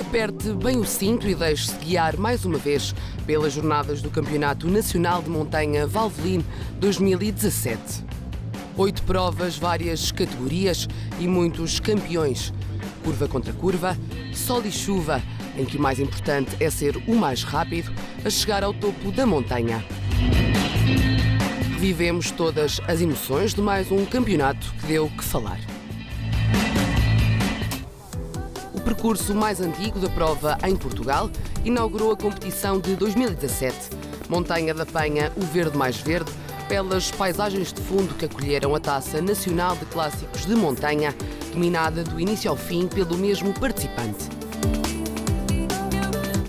Aperte bem o cinto e deixe-se guiar mais uma vez pelas jornadas do Campeonato Nacional de Montanha Valvoline 2017. 8 provas, várias categorias e muitos campeões. Curva contra curva, sol e chuva, em que o mais importante é ser o mais rápido a chegar ao topo da montanha. Revivemos todas as emoções de mais um campeonato que deu que falar. O percurso mais antigo da prova em Portugal inaugurou a competição de 2017. Montanha da Penha, o verde mais verde, belas paisagens de fundo que acolheram a Taça Nacional de Clássicos de Montanha, dominada do início ao fim pelo mesmo participante.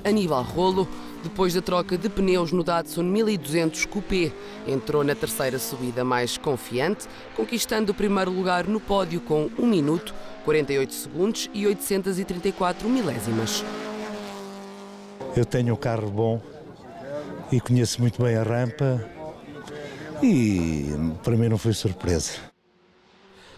Aníbal Rolo, depois da troca de pneus no Datsun 1200 Coupé, entrou na terceira subida mais confiante, conquistando o primeiro lugar no pódio com 1 minuto, 48 segundos e 834 milésimas. Eu tenho um carro bom e conheço muito bem a rampa e para mim não foi surpresa.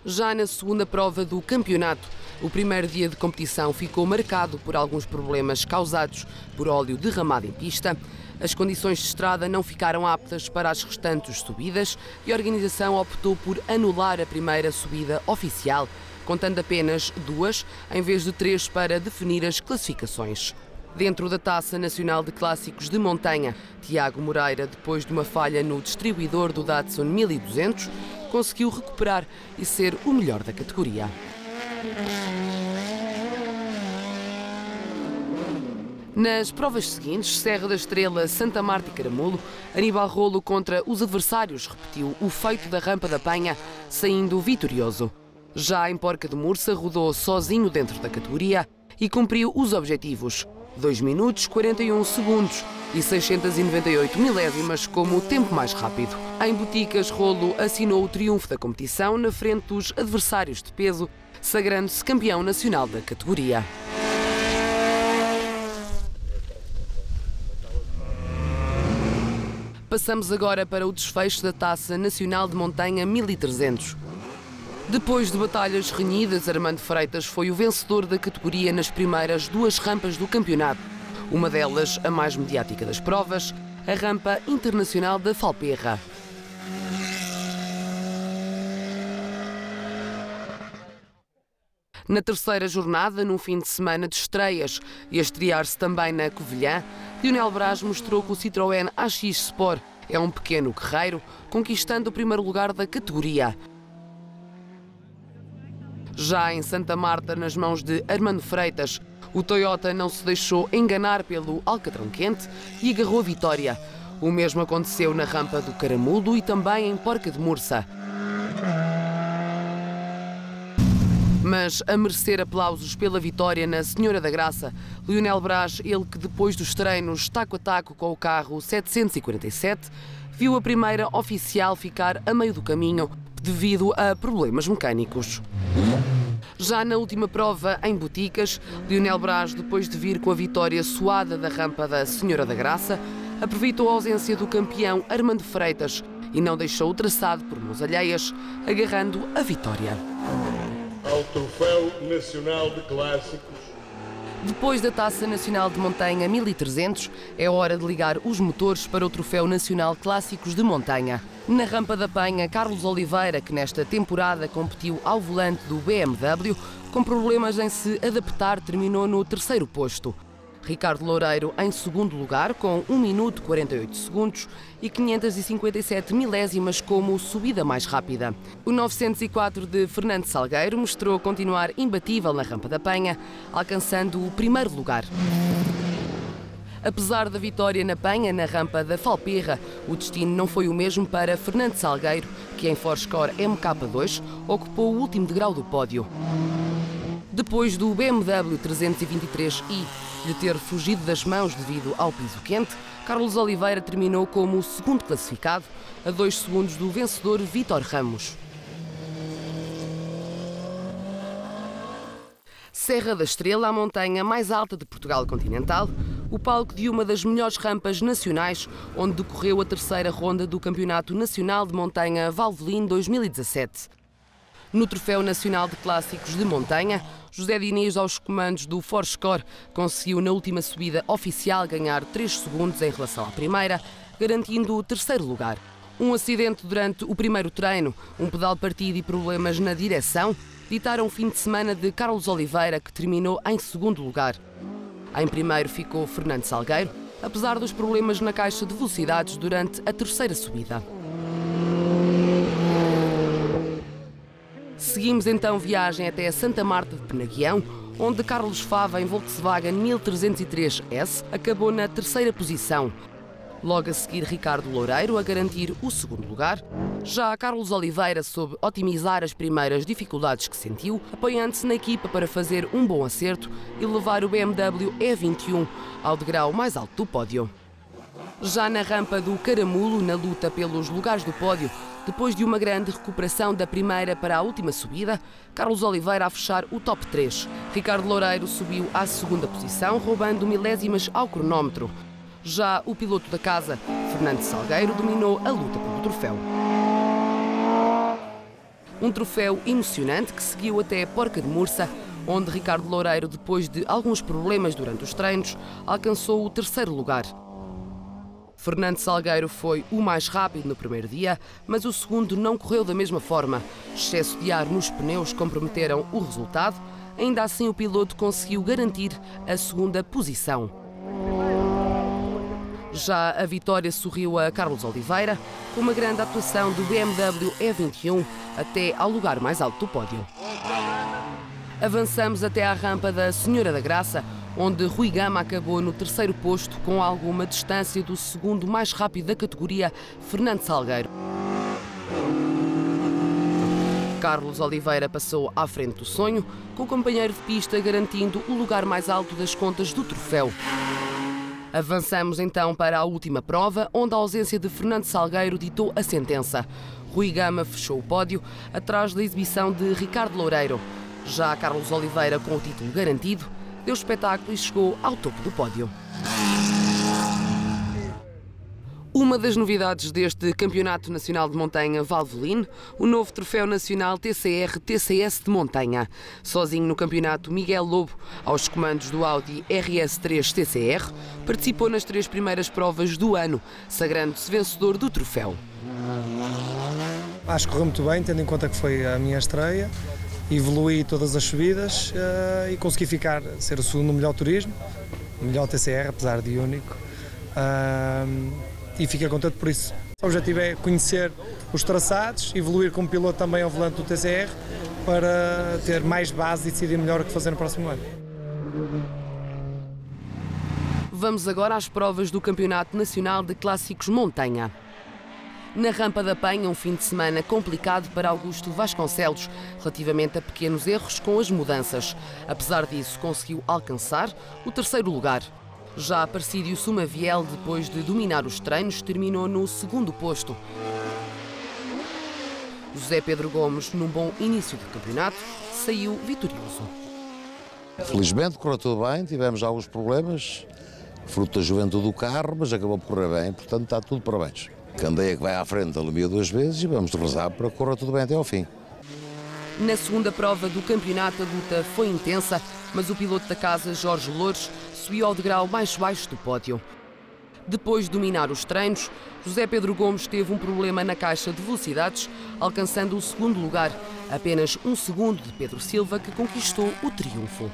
Já na segunda prova do campeonato, o primeiro dia de competição ficou marcado por alguns problemas causados por óleo derramado em pista. As condições de estrada não ficaram aptas para as restantes subidas e a organização optou por anular a primeira subida oficial, contando apenas 2 em vez de 3 para definir as classificações. Dentro da Taça Nacional de Clássicos de Montanha, Tiago Moreira, depois de uma falha no distribuidor do Datsun 1200, conseguiu recuperar e ser o melhor da categoria. Nas provas seguintes, Serra da Estrela, Santa Marta e Caramulo, Aníbal Rolo contra os adversários repetiu o feito da Rampa da Penha, saindo vitorioso. Já em Porca de Mursa, rodou sozinho dentro da categoria e cumpriu os objetivos: 2 minutos, 41 segundos e 698 milésimas como o tempo mais rápido. Em Boticas, Rolo assinou o triunfo da competição na frente dos adversários de peso, sagrando-se campeão nacional da categoria. Passamos agora para o desfecho da Taça Nacional de Montanha 1300. Depois de batalhas renhidas, Armando Freitas foi o vencedor da categoria nas primeiras 2 rampas do campeonato. Uma delas, a mais mediática das provas, a Rampa Internacional da Falperra. Na terceira jornada, num fim de semana de estreias e a estrear-se também na Covilhã, Lionel Braz mostrou que o Citroën AX Sport é um pequeno guerreiro, conquistando o primeiro lugar da categoria. Já em Santa Marta, nas mãos de Armando Freitas, o Toyota não se deixou enganar pelo Alcatrão quente e agarrou a vitória. O mesmo aconteceu na Rampa do Caramulo e também em Porca de Mursa. Mas a merecer aplausos pela vitória na Senhora da Graça, Lionel Braz, ele que depois dos treinos taco a taco com o carro 747, viu a primeira oficial ficar a meio do caminho devido a problemas mecânicos. Já na última prova, em Boticas, Lionel Braz, depois de vir com a vitória suada da Rampa da Senhora da Graça, aproveitou a ausência do campeão Armando Freitas e não deixou o traçado por mãos alheias, agarrando a vitória. Ao Troféu Nacional de Clássicos. Depois da Taça Nacional de Montanha 1300, é hora de ligar os motores para o Troféu Nacional Clássicos de Montanha. Na Rampa da Penha, Carlos Oliveira, que nesta temporada competiu ao volante do BMW, com problemas em se adaptar, terminou no terceiro posto. Ricardo Loureiro em segundo lugar, com 1 minuto 48 segundos e 557 milésimas como subida mais rápida. O 904 de Fernando Salgueiro mostrou continuar imbatível na Rampa da Penha, alcançando o primeiro lugar. Apesar da vitória na Penha, na Rampa da Falperra, o destino não foi o mesmo para Fernando Salgueiro, que em Forscore MK2 ocupou o último degrau do pódio. Depois do BMW 323i lhe ter fugido das mãos devido ao piso quente, Carlos Oliveira terminou como o segundo classificado, a 2 segundos do vencedor Vítor Ramos. Serra da Estrela, a montanha mais alta de Portugal continental, o palco de uma das melhores rampas nacionais, onde decorreu a terceira ronda do Campeonato Nacional de Montanha Valvoline 2017. No Troféu Nacional de Clássicos de Montanha, José Diniz, aos comandos do Forscore, conseguiu na última subida oficial ganhar 3 segundos em relação à primeira, garantindo o terceiro lugar. Um acidente durante o primeiro treino, um pedal partido e problemas na direção ditaram o fim de semana de Carlos Oliveira, que terminou em segundo lugar. Em primeiro ficou Fernando Salgueiro, apesar dos problemas na caixa de velocidades durante a terceira subida. Seguimos então viagem até Santa Marta de Penaguião, onde Carlos Fava, em Volkswagen 1303S, acabou na terceira posição. Logo a seguir, Ricardo Loureiro a garantir o segundo lugar. Já Carlos Oliveira soube otimizar as primeiras dificuldades que sentiu, apoiando-se na equipa para fazer um bom acerto e levar o BMW E21 ao degrau mais alto do pódio. Já na rampa do Caramulo, na luta pelos lugares do pódio, depois de uma grande recuperação da primeira para a última subida, Carlos Oliveira a fechar o top 3. Ricardo Loureiro subiu à segunda posição, roubando milésimas ao cronómetro. Já o piloto da casa, Fernando Salgueiro, dominou a luta pelo troféu. Um troféu emocionante que seguiu até Porca de Mursa, onde Ricardo Loureiro, depois de alguns problemas durante os treinos, alcançou o terceiro lugar. Fernando Salgueiro foi o mais rápido no primeiro dia, mas o segundo não correu da mesma forma. Excesso de ar nos pneus comprometeram o resultado. Ainda assim, o piloto conseguiu garantir a segunda posição. Já a vitória sorriu a Carlos Oliveira, com uma grande atuação do BMW E21 até ao lugar mais alto do pódio. Avançamos até à rampa da Senhora da Graça, onde Rui Gama acabou no terceiro posto com alguma distância do segundo mais rápido da categoria, Fernando Salgueiro. Carlos Oliveira passou à frente do sonho, com o companheiro de pista garantindo o lugar mais alto das contas do troféu. Avançamos então para a última prova, onde a ausência de Fernando Salgueiro ditou a sentença. Rui Gama fechou o pódio, atrás da exibição de Ricardo Loureiro. Já Carlos Oliveira, com o título garantido, deu espetáculo e chegou ao topo do pódio. Uma das novidades deste Campeonato Nacional de Montanha Valvoline, o novo Troféu Nacional TCR-TCS de Montanha. Sozinho no campeonato, Miguel Lobo, aos comandos do Audi RS3 TCR, participou nas 3 primeiras provas do ano, sagrando-se vencedor do troféu. Acho que correu muito bem, tendo em conta que foi a minha estreia. Evoluí todas as subidas e consegui ser o segundo melhor turismo, o melhor TCR, apesar de único. E fiquei contente por isso. O objetivo é conhecer os traçados, evoluir como piloto também ao volante do TCR, para ter mais base e decidir melhor o que fazer no próximo ano. Vamos agora às provas do Campeonato Nacional de Clássicos Montanha. Na Rampa da Penha, um fim de semana complicado para Augusto Vasconcelos, relativamente a pequenos erros com as mudanças. Apesar disso, conseguiu alcançar o terceiro lugar. Já Aparcídio Sumaviel, depois de dominar os treinos, terminou no segundo posto. José Pedro Gomes, num bom início do campeonato, saiu vitorioso. Felizmente correu tudo bem, tivemos alguns problemas, fruto da juventude do carro, mas acabou por correr bem, portanto está tudo parabéns. Candeia que vai à frente alumia 2 vezes e vamos rezar para que corra tudo bem até ao fim. Na segunda prova do campeonato, a luta foi intensa, mas o piloto da casa, Jorge Loures, subiu ao degrau mais baixo do pódio. Depois de dominar os treinos, José Pedro Gomes teve um problema na caixa de velocidades, alcançando o segundo lugar, apenas 1 segundo de Pedro Silva, que conquistou o triunfo.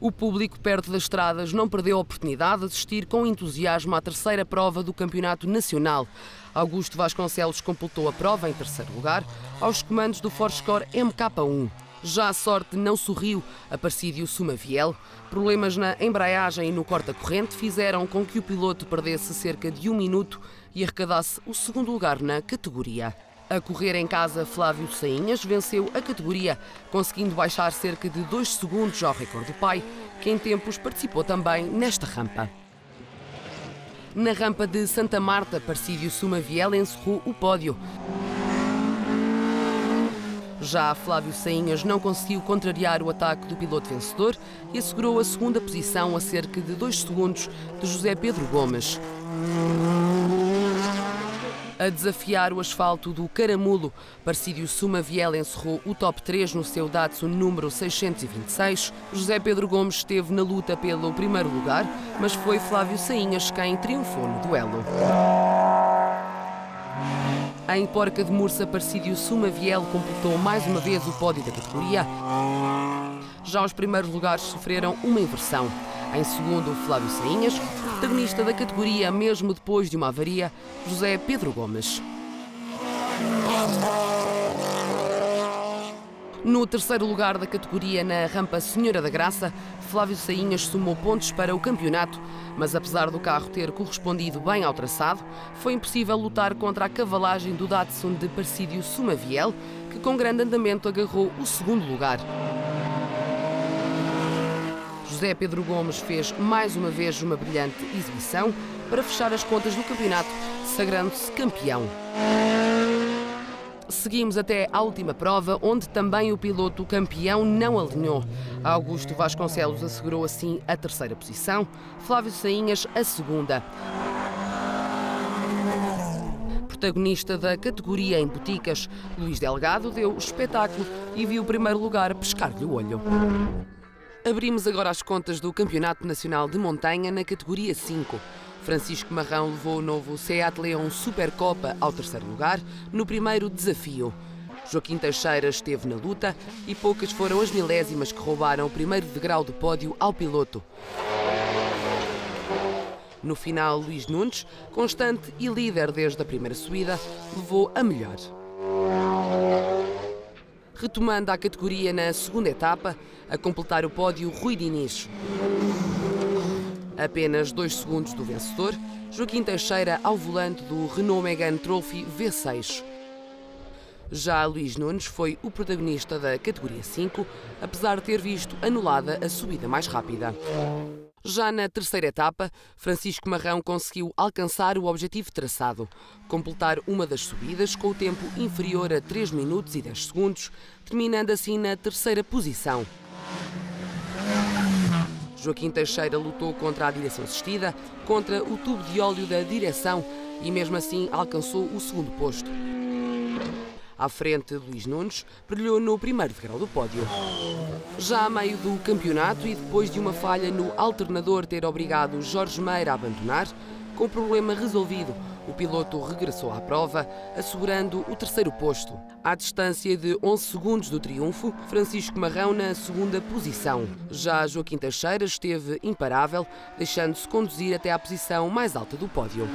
O público perto das estradas não perdeu a oportunidade de assistir com entusiasmo à terceira prova do Campeonato Nacional. Augusto Vasconcelos completou a prova em terceiro lugar, aos comandos do Forscore MK1. Já a sorte não sorriu a Aparcídio Sumaviel. Problemas na embreagem e no corta-corrente fizeram com que o piloto perdesse cerca de 1 minuto e arrecadasse o segundo lugar na categoria. A correr em casa, Flávio Sainhas venceu a categoria, conseguindo baixar cerca de 2 segundos ao recorde do pai, que em tempos participou também nesta rampa. Na rampa de Santa Marta, Aparcídio Sumaviel encerrou o pódio. Já Flávio Sainhas não conseguiu contrariar o ataque do piloto vencedor e assegurou a segunda posição a cerca de 2 segundos de José Pedro Gomes. A desafiar o asfalto do Caramulo, Parcídio Sumaviel encerrou o top 3 no seu Datsun número 626. José Pedro Gomes esteve na luta pelo primeiro lugar, mas foi Flávio Sainhas quem triunfou no duelo. Em Porca de Mursa, Parcídio Sumaviel completou mais uma vez o pódio da categoria. Já os primeiros lugares sofreram uma inversão. Em segundo, Flávio Sainhas, protagonista da categoria mesmo depois de uma avaria, José Pedro Gomes. No terceiro lugar da categoria na rampa Senhora da Graça, Flávio Sainhas somou pontos para o campeonato, mas apesar do carro ter correspondido bem ao traçado, foi impossível lutar contra a cavalagem do Datsun de Parcídio Sumaviel, que com grande andamento agarrou o segundo lugar. José Pedro Gomes fez mais uma vez uma brilhante exibição para fechar as contas do campeonato, sagrando-se campeão. Seguimos até à última prova, onde também o piloto campeão não alinhou. Augusto Vasconcelos assegurou assim a terceira posição, Flávio Sainhas a segunda. Protagonista da categoria em boticas, Luís Delgado deu espetáculo e viu o primeiro lugar pescar-lhe o olho. Abrimos agora as contas do Campeonato Nacional de Montanha na categoria 5. Francisco Marrão levou o novo Seat Leon Supercopa ao terceiro lugar no primeiro desafio. Joaquim Teixeira esteve na luta e poucas foram as milésimas que roubaram o primeiro degrau do pódio ao piloto. No final, Luís Nunes, constante e líder desde a primeira subida, levou a melhor. Retomando a categoria na segunda etapa, a completar o pódio Rui Diniz. Apenas 2 segundos do vencedor, Joaquim Teixeira ao volante do Renault Megane Trophy V6. Já Luís Nunes foi o protagonista da categoria 5, apesar de ter visto anulada a subida mais rápida. Já na terceira etapa, Francisco Marrão conseguiu alcançar o objetivo traçado, completar uma das subidas com o tempo inferior a 3 minutos e 10 segundos, terminando assim na terceira posição. Joaquim Teixeira lutou contra a direção assistida, contra o tubo de óleo da direção e mesmo assim alcançou o segundo posto. À frente, Luís Nunes brilhou no primeiro degrau do pódio. Já a meio do campeonato e depois de uma falha no alternador ter obrigado Jorge Meira a abandonar, com o problema resolvido, o piloto regressou à prova, assegurando o terceiro posto. À distância de 11 segundos do triunfo, Francisco Marrão na segunda posição. Já Joaquim Teixeira esteve imparável, deixando-se conduzir até à posição mais alta do pódio.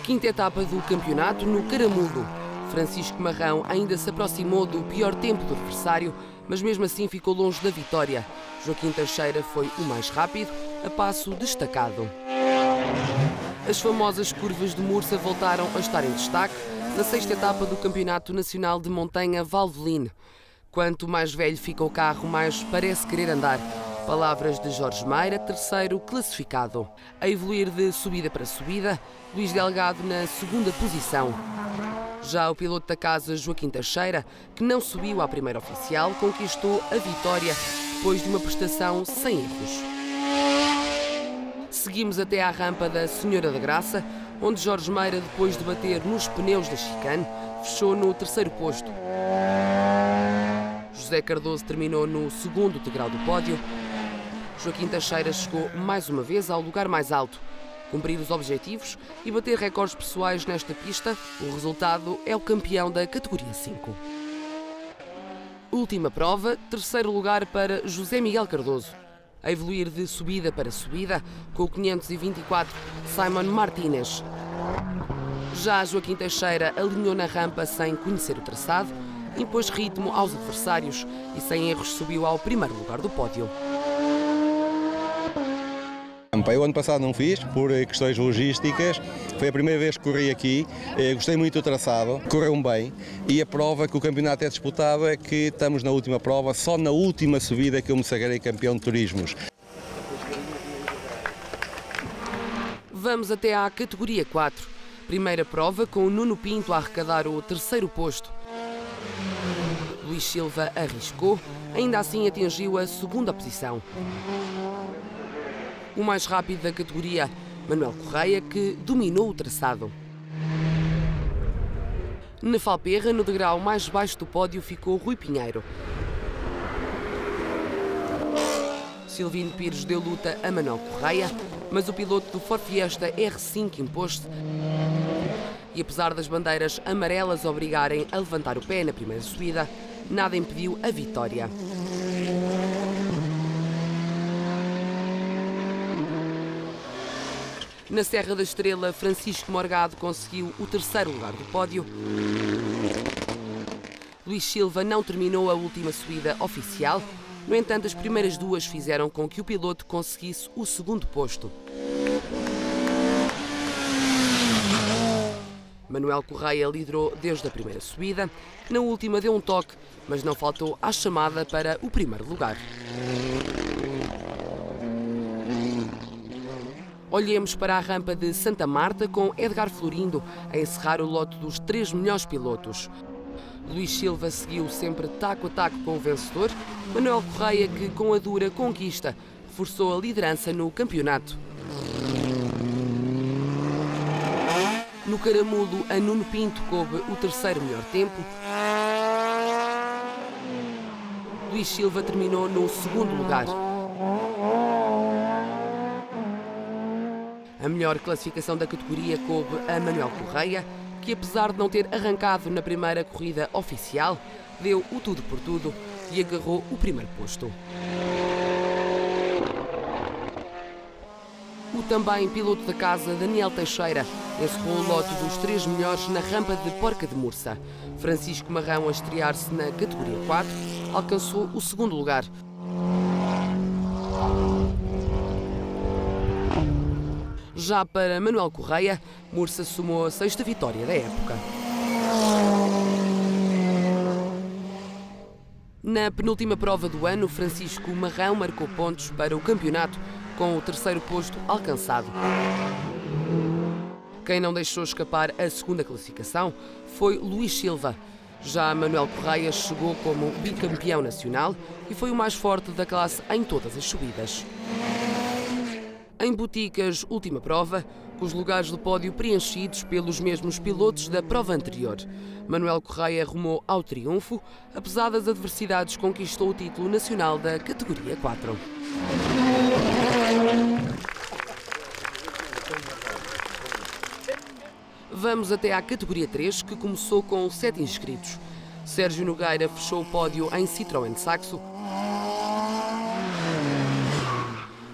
Quinta etapa do campeonato no Caramulo. Francisco Marrão ainda se aproximou do pior tempo do adversário, mas mesmo assim ficou longe da vitória. Joaquim Teixeira foi o mais rápido, a passo destacado. As famosas curvas de Mursa voltaram a estar em destaque na sexta etapa do Campeonato Nacional de Montanha Valvoline. Quanto mais velho fica o carro, mais parece querer andar. Palavras de Jorge Meira, terceiro classificado. A evoluir de subida para subida, Luís Delgado na segunda posição. Já o piloto da casa, Joaquim Teixeira, que não subiu à primeira oficial, conquistou a vitória depois de uma prestação sem erros. Seguimos até à rampa da Senhora da Graça, onde Jorge Meira, depois de bater nos pneus da chicane, fechou no terceiro posto. José Cardoso terminou no segundo degrau do pódio. Joaquim Teixeira chegou mais uma vez ao lugar mais alto. Cumprir os objetivos e bater recordes pessoais nesta pista, o resultado é o campeão da categoria 5. Última prova, terceiro lugar para José Miguel Cardoso. A evoluir de subida para subida, com o 524 Simon Martínez. Já Joaquim Teixeira alinhou na rampa sem conhecer o traçado, impôs ritmo aos adversários e sem erros subiu ao primeiro lugar do pódio. Eu ano passado não fiz, por questões logísticas, foi a primeira vez que corri aqui, gostei muito do traçado, correu bem e a prova que o campeonato é disputado é que estamos na última prova, só na última subida que eu me sagrei campeão de turismos. Vamos até à categoria 4, primeira prova com o Nuno Pinto a arrecadar o terceiro posto. Luís Silva arriscou, ainda assim atingiu a segunda posição. O mais rápido da categoria, Manuel Correia, que dominou o traçado. Na Falperra, no degrau mais baixo do pódio, ficou Rui Pinheiro. Silvino Pires deu luta a Manuel Correia, mas o piloto do Ford Fiesta R5 impôs-se e, apesar das bandeiras amarelas obrigarem a levantar o pé na primeira subida, nada impediu a vitória. Na Serra da Estrela, Francisco Morgado conseguiu o terceiro lugar do pódio. Luís Silva não terminou a última subida oficial. No entanto, as primeiras duas fizeram com que o piloto conseguisse o segundo posto. Manuel Correia liderou desde a primeira subida. Na última deu um toque, mas não faltou à chamada para o primeiro lugar. Olhemos para a rampa de Santa Marta, com Edgar Florindo a encerrar o lote dos 3 melhores pilotos. Luís Silva seguiu sempre taco a taco com o vencedor. Manuel Correia, que com a dura conquista reforçou a liderança no campeonato. No Caramulo, a Nuno Pinto coube o terceiro melhor tempo. Luís Silva terminou no segundo lugar. A melhor classificação da categoria coube a Manuel Correia, que apesar de não ter arrancado na primeira corrida oficial, deu o tudo por tudo e agarrou o primeiro posto. O também piloto da casa, Daniel Teixeira, encerrou o lote dos 3 melhores na rampa de Porca de Mursa. Francisco Marrão, a estrear-se na categoria 4, alcançou o segundo lugar. Já para Manuel Correia, Mursa somou a 6ª vitória da época. Na penúltima prova do ano, Francisco Marrão marcou pontos para o campeonato, com o terceiro posto alcançado. Quem não deixou escapar a segunda classificação foi Luís Silva. Já Manuel Correia chegou como bicampeão nacional e foi o mais forte da classe em todas as subidas. Em Boticas, última prova, com os lugares do pódio preenchidos pelos mesmos pilotos da prova anterior. Manuel Correia rumou ao triunfo, apesar das adversidades, conquistou o título nacional da categoria 4. Vamos até à categoria 3, que começou com 7 inscritos. Sérgio Nogueira fechou o pódio em Citroën Saxo.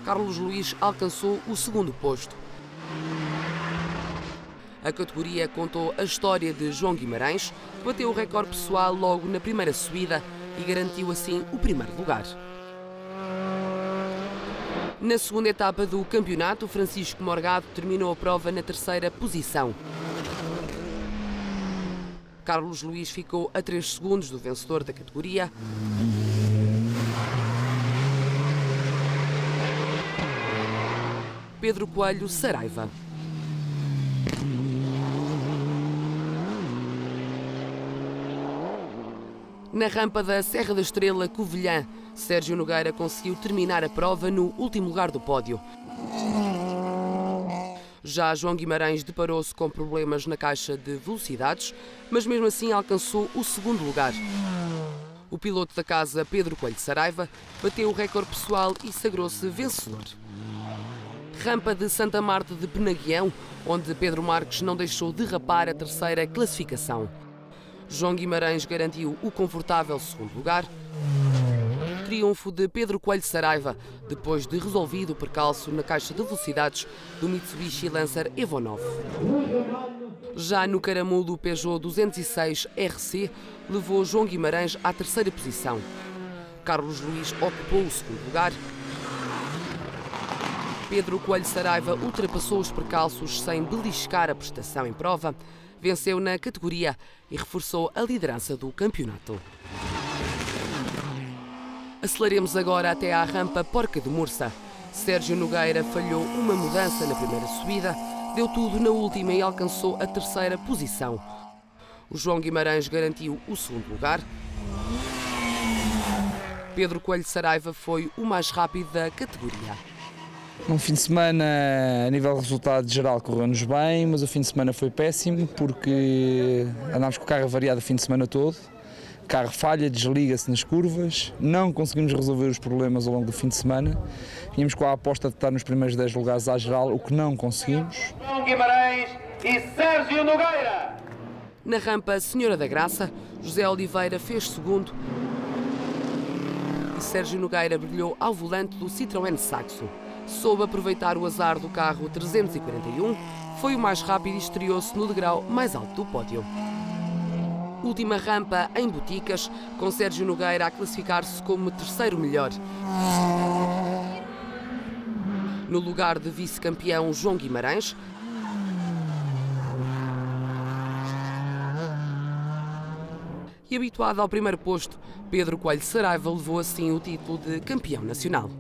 Carlos Luís alcançou o segundo posto. A categoria contou a história de João Guimarães, que bateu o recorde pessoal logo na primeira subida e garantiu assim o primeiro lugar. Na segunda etapa do campeonato, Francisco Morgado terminou a prova na terceira posição. Carlos Luís ficou a 3 segundos do vencedor da categoria. Pedro Coelho Saraiva. Na rampa da Serra da Estrela, Covilhã, Sérgio Nogueira conseguiu terminar a prova no último lugar do pódio. Já João Guimarães deparou-se com problemas na caixa de velocidades, mas mesmo assim alcançou o segundo lugar. O piloto da casa, Pedro Coelho Saraiva, bateu o recorde pessoal e sagrou-se vencedor. Rampa de Santa Marta de Penaguião, onde Pedro Marques não deixou derrapar a terceira classificação. João Guimarães garantiu o confortável segundo lugar. Triunfo de Pedro Coelho Saraiva, depois de resolvido o percalço na caixa de velocidades do Mitsubishi Lancer Evo 9. Já no Caramulo, o Peugeot 206 RC levou João Guimarães à terceira posição. Carlos Luís ocupou o segundo lugar. Pedro Coelho Saraiva ultrapassou os percalços sem beliscar a prestação em prova, venceu na categoria e reforçou a liderança do campeonato. Aceleremos agora até à rampa Porca de Mursa. Sérgio Nogueira falhou uma mudança na primeira subida, deu tudo na última e alcançou a terceira posição. O João Guimarães garantiu o segundo lugar. Pedro Coelho Saraiva foi o mais rápido da categoria. Um fim de semana, a nível de resultado geral, correu-nos bem, mas o fim de semana foi péssimo porque andámos com o carro avariado o fim de semana todo. O carro falha, desliga-se nas curvas, não conseguimos resolver os problemas ao longo do fim de semana. Tínhamos com a aposta de estar nos primeiros 10 lugares à geral, o que não conseguimos. João Guimarães e Sérgio Nogueira. Na rampa Senhora da Graça, José Oliveira fez segundo e Sérgio Nogueira brilhou ao volante do Citroën Saxo. Soube aproveitar o azar do carro 341, foi o mais rápido e estreou-se no degrau mais alto do pódio. Última rampa em Boticas, com Sérgio Nogueira a classificar-se como terceiro melhor. No lugar de vice-campeão João Guimarães. E habituado ao primeiro posto, Pedro Coelho Saraiva levou assim o título de campeão nacional.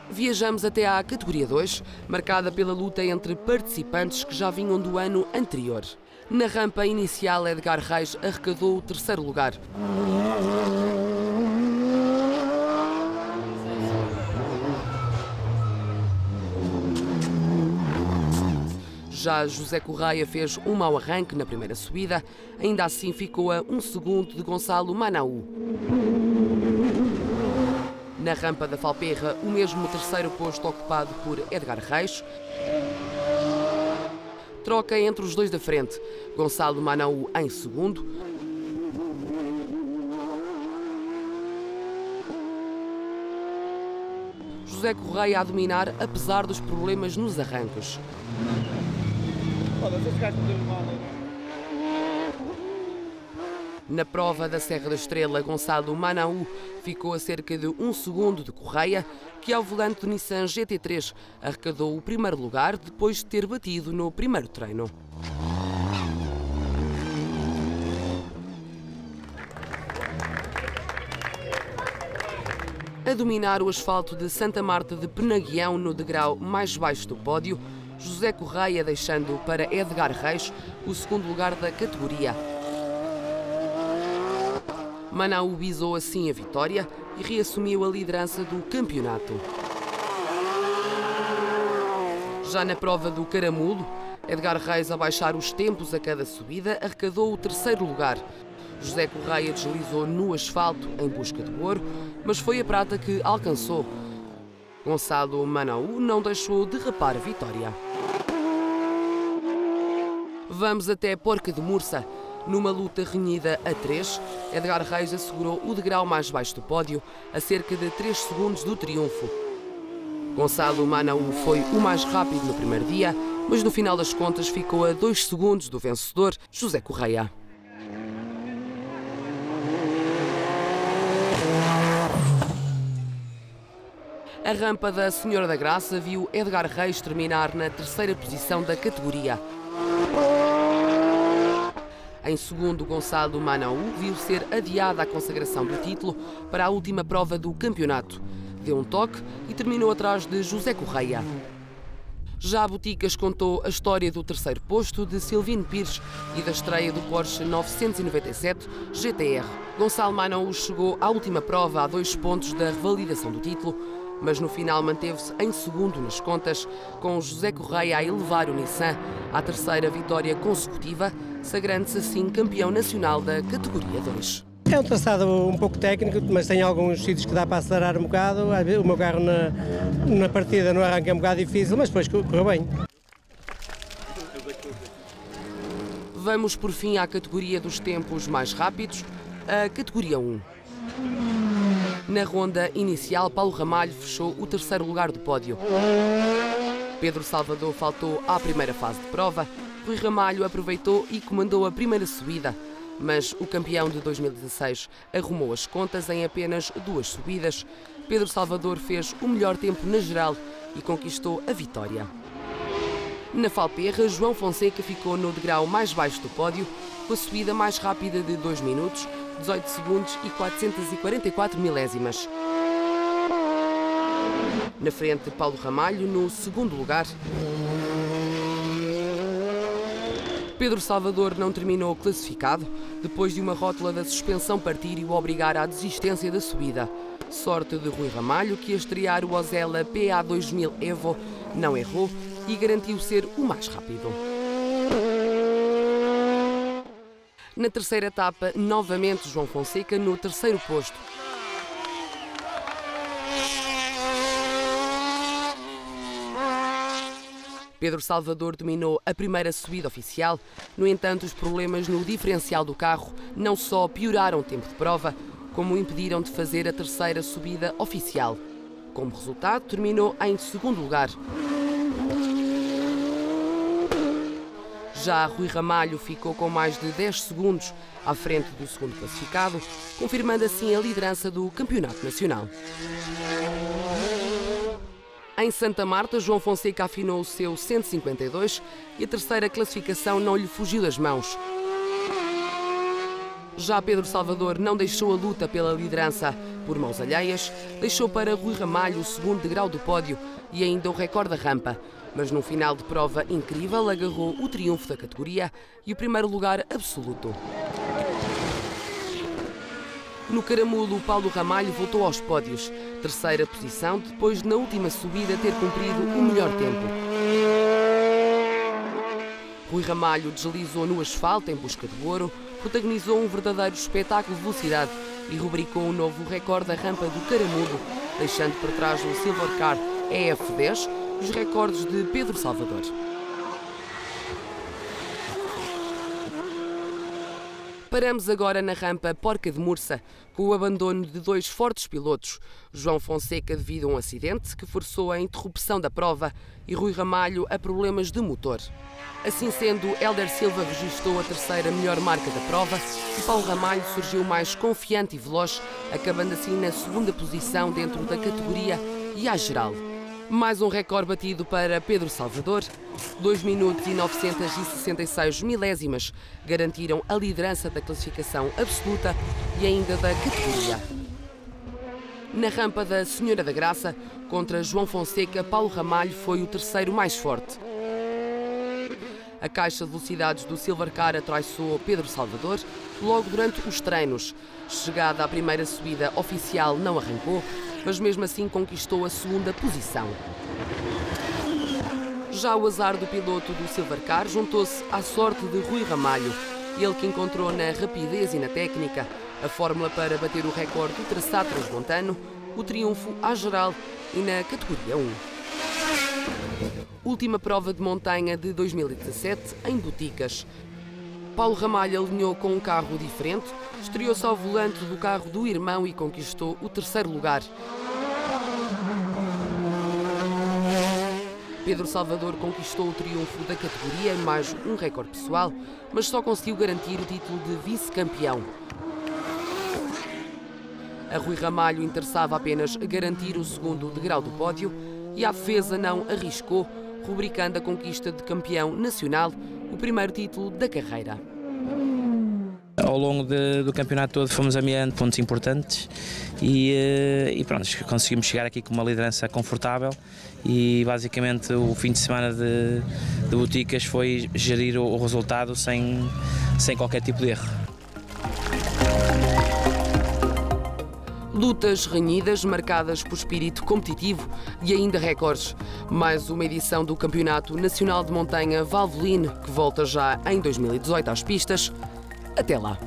Viajamos até à categoria 2, marcada pela luta entre participantes que já vinham do ano anterior. Na rampa inicial, Edgar Reis arrecadou o terceiro lugar. Já José Correia fez um mau arranque na primeira subida, ainda assim ficou a 1 segundo de Gonçalo Manaú. Na rampa da Falperra, o mesmo terceiro posto ocupado por Edgar Reis. Troca entre os dois da frente, Gonçalo Manaú em segundo. José Correia a dominar, apesar dos problemas nos arranques. Na prova da Serra da Estrela, Gonçalo Manaú ficou a cerca de 1 segundo de Correia, que ao volante do Nissan GT3 arrecadou o primeiro lugar depois de ter batido no primeiro treino. A dominar o asfalto de Santa Marta de Penaguião no degrau mais baixo do pódio, José Correia deixando para Edgar Reis o segundo lugar da categoria. Manaú visou assim a vitória e reassumiu a liderança do campeonato. Já na prova do Caramulo, Edgar Reis, a baixar os tempos a cada subida, arrecadou o terceiro lugar. José Correia deslizou no asfalto em busca do ouro, mas foi a prata que alcançou. Gonçalo Manaú não deixou derrapar a vitória. Vamos até Porca de Mursa. Numa luta renhida a 3, Edgar Reis assegurou o degrau mais baixo do pódio, a cerca de 3 segundos do triunfo. Gonçalo Manaú foi o mais rápido no primeiro dia, mas no final das contas ficou a 2 segundos do vencedor, José Correia. A rampa da Senhora da Graça viu Edgar Reis terminar na terceira posição da categoria. Em segundo, Gonçalo Manaú viu ser adiada a consagração do título para a última prova do campeonato. Deu um toque e terminou atrás de José Correia. Já Boticas contou a história do terceiro posto de Silvino Pires e da estreia do Porsche 997 GTR. Gonçalo Manaú chegou à última prova a 2 pontos da revalidação do título, mas no final manteve-se em segundo nas contas, com José Correia a elevar o Nissan à terceira vitória consecutiva, sagrando-se assim campeão nacional da categoria 2. É um traçado um pouco técnico, mas tem alguns sítios que dá para acelerar um bocado. O meu carro na partida no arranque é um bocado difícil, mas depois correu bem. Vamos por fim à categoria dos tempos mais rápidos, a categoria 1. Na ronda inicial, Paulo Ramalho fechou o terceiro lugar do pódio. Pedro Salvador faltou à primeira fase de prova. Rui Ramalho aproveitou e comandou a primeira subida, mas o campeão de 2016 arrumou as contas em apenas 2 subidas. Pedro Salvador fez o melhor tempo na geral e conquistou a vitória. Na Falperra, João Fonseca ficou no degrau mais baixo do pódio, com a subida mais rápida de 2 minutos, 18 segundos e 444 milésimas. Na frente, Paulo Ramalho no segundo lugar. Pedro Salvador não terminou classificado, depois de uma rótula da suspensão partir e o obrigar à desistência da subida. Sorte de Rui Ramalho, que a estrear o Ozella PA2000 Evo não errou e garantiu ser o mais rápido. Na terceira etapa, novamente João Fonseca no terceiro posto. Pedro Salvador dominou a primeira subida oficial. No entanto, os problemas no diferencial do carro não só pioraram o tempo de prova, como o impediram de fazer a terceira subida oficial. Como resultado, terminou em segundo lugar. Já Rui Ramalho ficou com mais de 10 segundos à frente do segundo classificado, confirmando assim a liderança do Campeonato Nacional. Em Santa Marta, João Fonseca afinou o seu 152 e a terceira classificação não lhe fugiu das mãos. Já Pedro Salvador não deixou a luta pela liderança por mãos alheias, deixou para Rui Ramalho o segundo degrau do pódio e ainda o recorde da rampa. Mas num final de prova incrível agarrou o triunfo da categoria e o primeiro lugar absoluto. No Caramulo, Paulo Ramalho voltou aos pódios, terceira posição, depois de na última subida ter cumprido o melhor tempo. Rui Ramalho deslizou no asfalto em busca do ouro, protagonizou um verdadeiro espetáculo de velocidade e rubricou um novo recorde da rampa do Caramulo, deixando para trás o Silvercar EF10 e os recordes de Pedro Salvador. Paramos agora na rampa Porca de Mursa, com o abandono de dois fortes pilotos, João Fonseca devido a um acidente que forçou a interrupção da prova e Rui Ramalho a problemas de motor. Assim sendo, Hélder Silva registrou a terceira melhor marca da prova e Paulo Ramalho surgiu mais confiante e veloz, acabando assim na segunda posição dentro da categoria e à geral. Mais um recorde batido para Pedro Salvador. 2 minutos e 966 milésimas garantiram a liderança da classificação absoluta e ainda da categoria. Na rampa da Senhora da Graça, contra João Fonseca, Paulo Ramalho foi o terceiro mais forte. A caixa de velocidades do Silvercar atraiçoou Pedro Salvador logo durante os treinos. Chegada à primeira subida oficial não arrancou, mas mesmo assim conquistou a segunda posição. Já o azar do piloto do Silvercar juntou-se à sorte de Rui Ramalho, ele que encontrou na rapidez e na técnica a fórmula para bater o recorde do traçado transmontano, o triunfo à geral e na categoria 1. Última prova de montanha de 2017 em Boticas. Paulo Ramalho alinhou com um carro diferente, estreou-se ao volante do carro do irmão e conquistou o terceiro lugar. Pedro Salvador conquistou o triunfo da categoria, mais um recorde pessoal, mas só conseguiu garantir o título de vice-campeão. A Rui Ramalho interessava apenas garantir o segundo degrau do pódio e a defesa não arriscou, rubricando a conquista de campeão nacional, o primeiro título da carreira. Ao longo do campeonato todo fomos ameaçando pontos importantes e pronto, conseguimos chegar aqui com uma liderança confortável e basicamente o fim de semana de Boticas foi gerir o resultado sem qualquer tipo de erro. Lutas renhidas, marcadas por espírito competitivo e ainda recordes. Mais uma edição do Campeonato Nacional de Montanha Valvoline, que volta já em 2018 às pistas. Até lá!